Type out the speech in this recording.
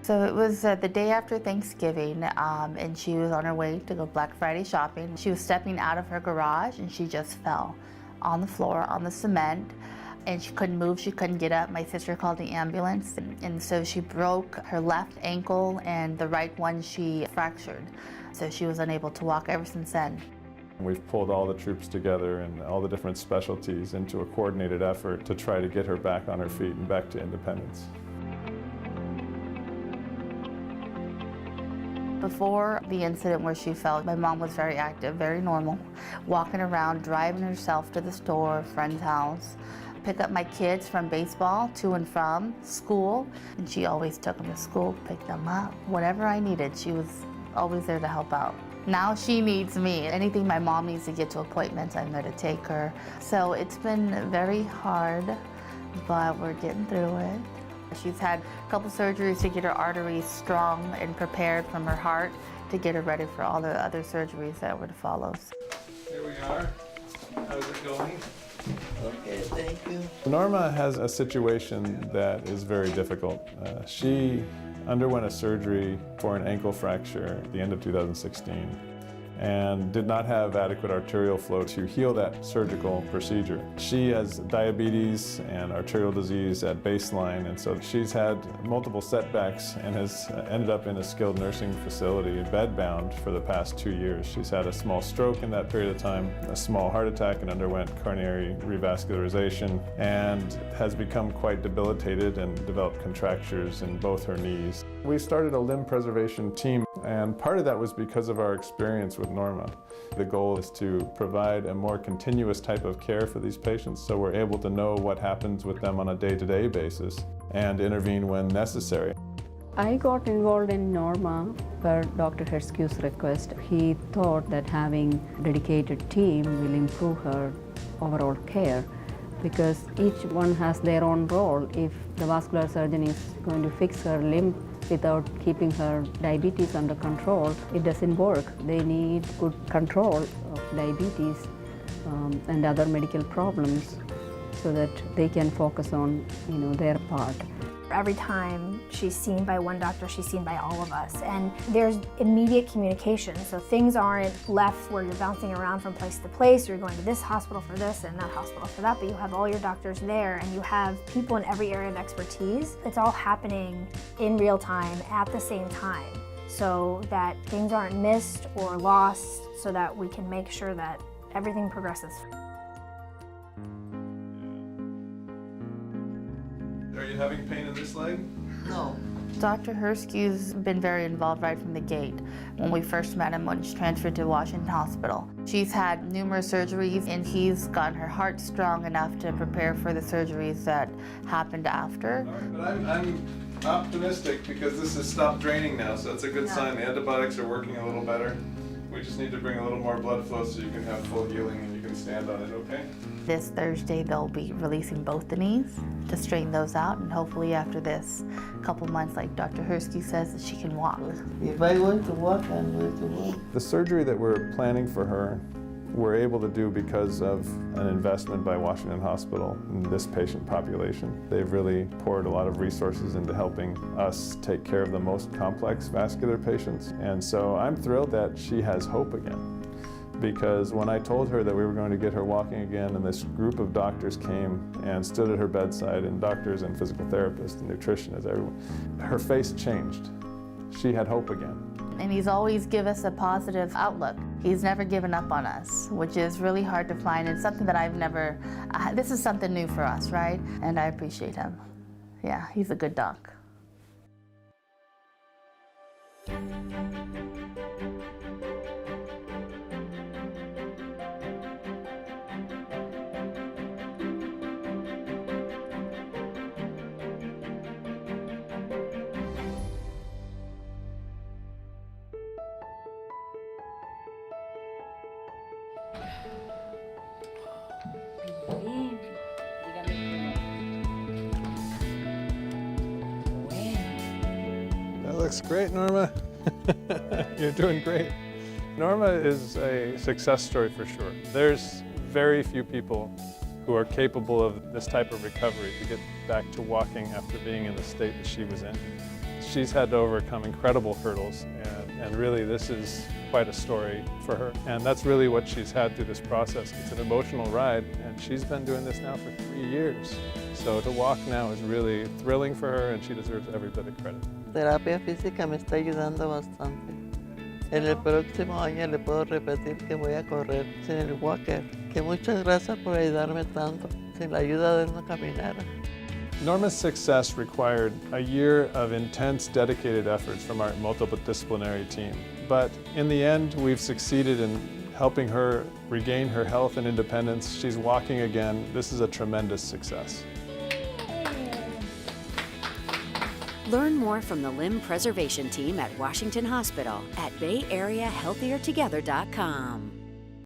So it was the day after Thanksgiving, and she was on her way to go Black Friday shopping. She was stepping out of her garage and she just fell on the floor, on the cement, and she couldn't move, she couldn't get up. My sister called the ambulance, and so she broke her left ankle and the right one she fractured. So she was unable to walk ever since then. We've pulled all the troops together and all the different specialties into a coordinated effort to try to get her back on her feet and back to independence. Before the incident where she fell, my mom was very active, very normal, walking around, driving herself to the store, friend's house, pick up my kids from baseball to and from school, and she always took them to school, picked them up, whatever I needed. She was always there to help out. Now she needs me. Anything my mom needs to get to appointments, I'm there to take her. So it's been very hard, but we're getting through it. She's had a couple surgeries to get her arteries strong and prepared from her heart to get her ready for all the other surgeries that were to follow. Here we are. How's it going? Okay, thank you. Norma has a situation that is very difficult. She underwent a surgery for an ankle fracture at the end of 2016 and did not have adequate arterial flow to heal that surgical procedure. She has diabetes and arterial disease at baseline, and so she's had multiple setbacks and has ended up in a skilled nursing facility, bedbound, for the past 2 years. She's had a small stroke in that period of time, a small heart attack, and underwent coronary revascularization, and has become quite debilitated and developed contractures in both her knees. We started a limb preservation team, and part of that was because of our experience with Norma. The goal is to provide a more continuous type of care for these patients, so we're able to know what happens with them on a day-to-day basis and intervene when necessary. I got involved in Norma per Dr. Herskew's request. He thought that having a dedicated team will improve her overall care, because each one has their own role. If the vascular surgeon is going to fix her limb without keeping her diabetes under control, it doesn't work. They need good control of diabetes and other medical problems so that they can focus on, their part. Every time she's seen by one doctor, she's seen by all of us. And there's immediate communication, so things aren't left where you're bouncing around from place to place. You're going to this hospital for this and that hospital for that, but you have all your doctors there and you have people in every area of expertise. It's all happening in real time at the same time, so that things aren't missed or lost, so that we can make sure that everything progresses. Are you having pain in this leg? No. Dr. Herskew's been very involved right from the gate. When we first met him, when she's transferred to Washington Hospital, she's had numerous surgeries, and he's gotten her heart strong enough to prepare for the surgeries that happened after. All right, but I'm optimistic because this has stopped draining now, so it's a good sign. The antibiotics are working a little better. We just need to bring a little more blood flow so you can have full healing and you can stand on it, okay? This Thursday, they'll be releasing both the knees to straighten those out, and hopefully after this couple months, like Dr. Herskew says, that she can walk. If I want to walk, I'm going to walk. The surgery that we're planning for her, we're able to do because of an investment by Washington Hospital in this patient population. They've really poured a lot of resources into helping us take care of the most complex vascular patients. And so I'm thrilled that she has hope again. Because when I told her that we were going to get her walking again, and this group of doctors came and stood at her bedside, and doctors and physical therapists and nutritionists, everyone, her face changed. She had hope again. And he's always given us a positive outlook. He's never given up on us, which is really hard to find, and something that I've never, this is something new for us, right? And I appreciate him. Yeah, he's a good doc. That looks great, Norma. You're doing great. Norma is a success story for sure. There's very few people who are capable of this type of recovery to get back to walking after being in the state that she was in. She's had to overcome incredible hurdles, and really this is quite a story for her. And that's really what she's had through this process. It's an emotional ride, and she's been doing this now for 3 years. So to walk now is really thrilling for her, and she deserves every bit of credit. Terapia física me está ayudando bastante. En el próximo año le puedo repetir que voy a correr sin el walker. Que muchas gracias por ayudarme tanto. Sin la ayuda de él no caminara. Norma's success required a year of intense, dedicated efforts from our multidisciplinary team. But in the end, we've succeeded in helping her regain her health and independence. She's walking again. This is a tremendous success. Learn more from the limb preservation team at Washington Hospital at BayAreaHealthierTogether.com.